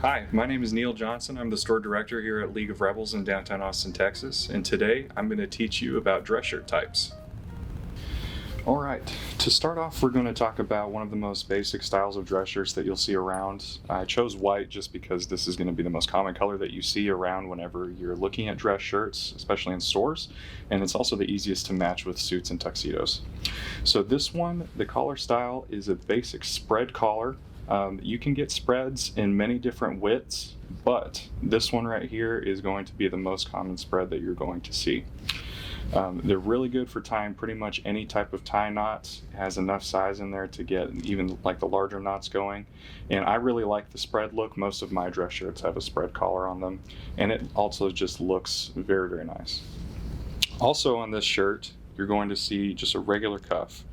Hi, my name is Neil Johnson. I'm the store director here at League of Rebels in downtown Austin, Texas, and today I'm going to teach you about dress shirt types. Alright, to start off we're going to talk about one of the most basic styles of dress shirts that you'll see around. I chose white just because this is going to be the most common color that you see around whenever you're looking at dress shirts, especially in stores, and it's also the easiest to match with suits and tuxedos. So this one, the collar style is a basic spread collar. You can get spreads in many different widths, but this one right here is going to be the most common spread that you're going to see. They're really good for tying pretty much any type of tie knots. It has enough size in there to get even like the larger knots going. And I really like the spread look. Most of my dress shirts have a spread collar on them, and it also just looks very, very nice. Also on this shirt, you're going to see just a regular cuff.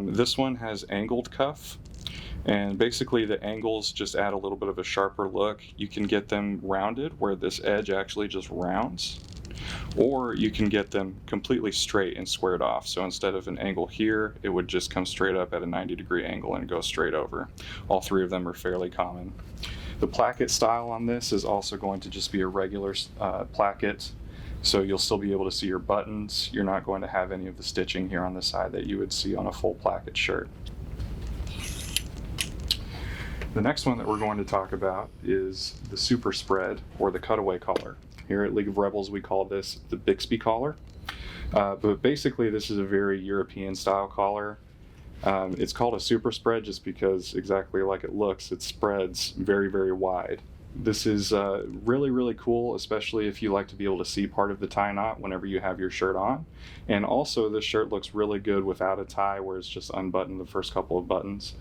This one has angled cuff. And basically the angles just add a little bit of a sharper look. You can get them rounded where this edge actually just rounds, or you can get them completely straight and squared off. So instead of an angle here, it would just come straight up at a 90-degree angle and go straight over. All three of them are fairly common. The placket style on this is also going to just be a regular placket. So you'll still be able to see your buttons. You're not going to have any of the stitching here on the side that you would see on a full placket shirt. The next one that we're going to talk about is the super spread, or the cutaway collar. Here at League of Rebels we call this the Bixby collar. But basically this is a very European style collar. It's called a super spread just because, exactly like it looks, it spreads very, very wide. This is really, really cool, especially if you like to be able to see part of the tie knot whenever you have your shirt on. And also this shirt looks really good without a tie, where it's just unbuttoned the first couple of buttons.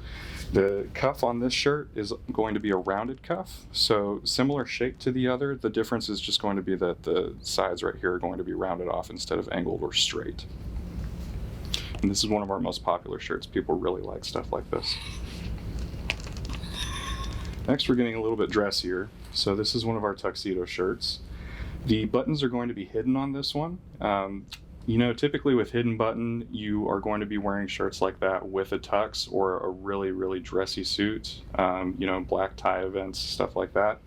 The cuff on this shirt is going to be a rounded cuff, so similar shape to the other. The difference is just going to be that the sides right here are going to be rounded off instead of angled or straight. And this is one of our most popular shirts. People really like stuff like this. Next, we're getting a little bit dressier. So this is one of our tuxedo shirts. The buttons are going to be hidden on this one. Typically with hidden button, you are going to be wearing shirts like that with a tux or a really, really dressy suit, black tie events, stuff like that.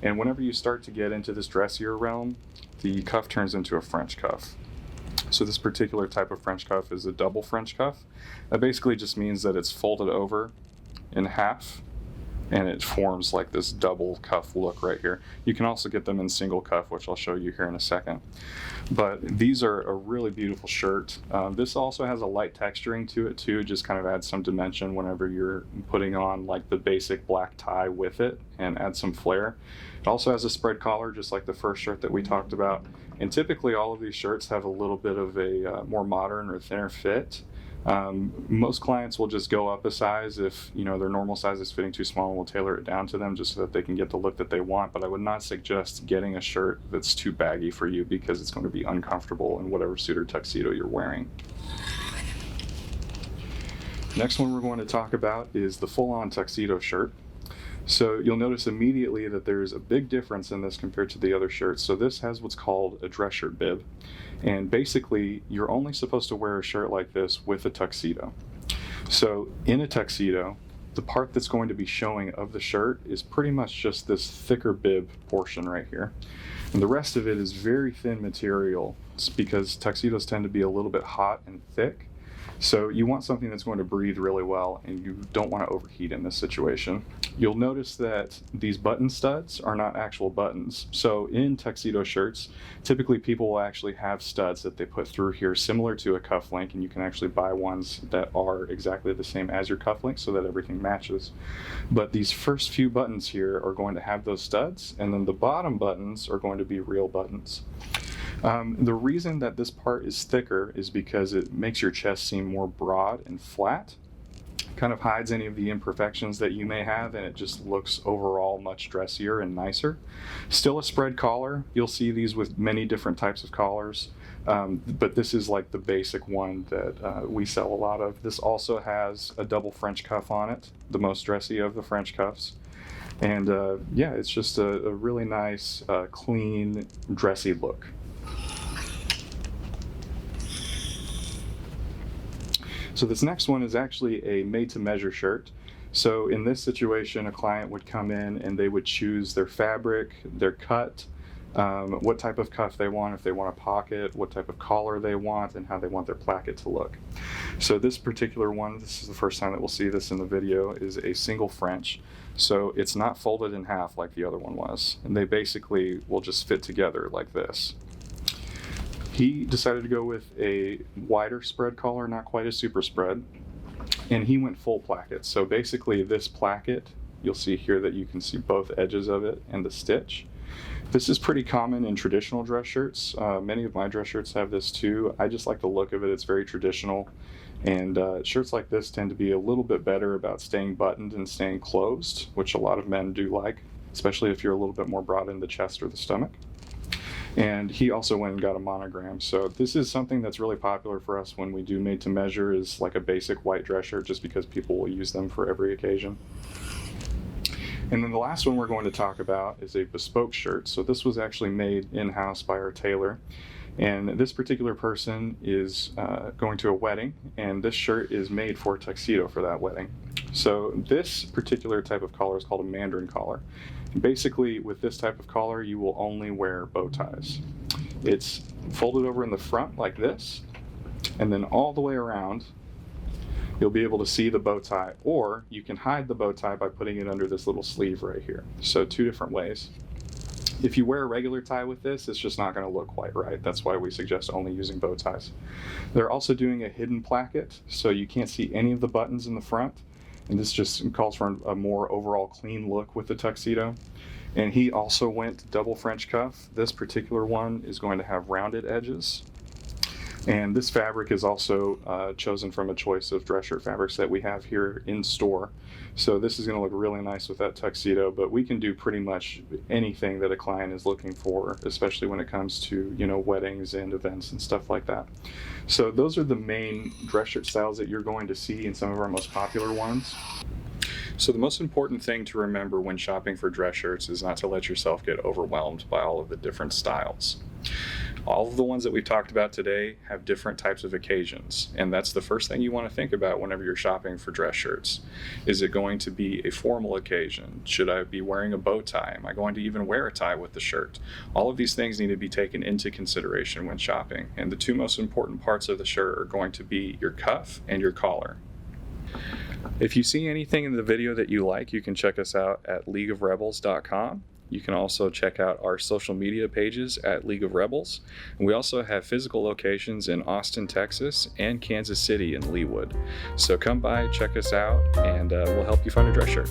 And whenever you start to get into this dressier realm, the cuff turns into a French cuff. So this particular type of French cuff is a double French cuff. That basically just means that it's folded over in half, and it forms like this double cuff look right here. You can also get them in single cuff, which I'll show you here in a second. But these are a really beautiful shirt. This also has a light texturing to it too, just kind of adds some dimension whenever you're putting on like the basic black tie with it, and add some flair. It also has a spread collar, just like the first shirt that we talked about. And typically all of these shirts have a little bit of a more modern or thinner fit. Most clients will just go up a size if their normal size is fitting too small, and we'll tailor it down to them just so that they can get the look that they want. But I would not suggest getting a shirt that's too baggy for you, because it's going to be uncomfortable in whatever suit or tuxedo you're wearing. Next one we're going to talk about is the full-on tuxedo shirt. So you'll notice immediately that there's a big difference in this compared to the other shirts. So this has what's called a dress shirt bib. And basically, you're only supposed to wear a shirt like this with a tuxedo. So in a tuxedo, the part that's going to be showing of the shirt is pretty much just this thicker bib portion right here. And the rest of it is very thin material. It's because tuxedos tend to be a little bit hot and thick. So you want something that's going to breathe really well, and you don't want to overheat in this situation. You'll notice that these button studs are not actual buttons. So in tuxedo shirts, typically people will actually have studs that they put through here similar to a cufflink, and you can actually buy ones that are exactly the same as your cufflink so that everything matches. But these first few buttons here are going to have those studs, and then the bottom buttons are going to be real buttons. The reason that this part is thicker is because it makes your chest seem more broad and flat. Kind of hides any of the imperfections that you may have, and it just looks overall much dressier and nicer. Still a spread collar. You'll see these with many different types of collars, but this is like the basic one that we sell a lot of. This also has a double French cuff on it, the most dressy of the French cuffs. And yeah, it's just a really nice, clean, dressy look. So this next one is actually a made-to-measure shirt. So in this situation, a client would come in and they would choose their fabric, their cut, what type of cuff they want, if they want a pocket, what type of collar they want, and how they want their placket to look. So this particular one, this is the first time that we'll see this in the video, is a single French. So it's not folded in half like the other one was, and they basically will just fit together like this. He decided to go with a wider spread collar, not quite a super spread, and he went full placket. So basically this placket, you'll see here that you can see both edges of it and the stitch. This is pretty common in traditional dress shirts. Many of my dress shirts have this too. I just like the look of it. It's very traditional. And shirts like this tend to be a little bit better about staying buttoned and staying closed, which a lot of men do like, especially if you're a little bit more broad in the chest or the stomach. And he also went and got a monogram. So this is something that's really popular for us when we do made to measure, is like a basic white dress shirt, just because people will use them for every occasion. And then the last one we're going to talk about is a bespoke shirt. So this was actually made in-house by our tailor. And this particular person is going to a wedding, and this shirt is made for a tuxedo for that wedding. So this particular type of collar is called a Mandarin collar. And basically, with this type of collar, you will only wear bow ties. It's folded over in the front like this, and then all the way around, you'll be able to see the bow tie, or you can hide the bow tie by putting it under this little sleeve right here. So two different ways. If you wear a regular tie with this, it's just not going to look quite right. That's why we suggest only using bow ties. They're also doing a hidden placket, so you can't see any of the buttons in the front. And this just calls for a more overall clean look with the tuxedo. And he also went double French cuff. This particular one is going to have rounded edges. And this fabric is also chosen from a choice of dress shirt fabrics that we have here in store. So this is going to look really nice with that tuxedo, but we can do pretty much anything that a client is looking for, especially when it comes to, weddings and events and stuff like that. So those are the main dress shirt styles that you're going to see in some of our most popular ones. So the most important thing to remember when shopping for dress shirts is not to let yourself get overwhelmed by all of the different styles. All of the ones that we've talked about today have different types of occasions, and that's the first thing you want to think about whenever you're shopping for dress shirts. Is it going to be a formal occasion? Should I be wearing a bow tie? Am I going to even wear a tie with the shirt? All of these things need to be taken into consideration when shopping, and the two most important parts of the shirt are going to be your cuff and your collar. If you see anything in the video that you like, you can check us out at leagueofrebels.com. You can also check out our social media pages at League of Rebels. And we also have physical locations in Austin, Texas, and Kansas City in Leawood. So come by, check us out, and we'll help you find a dress shirt.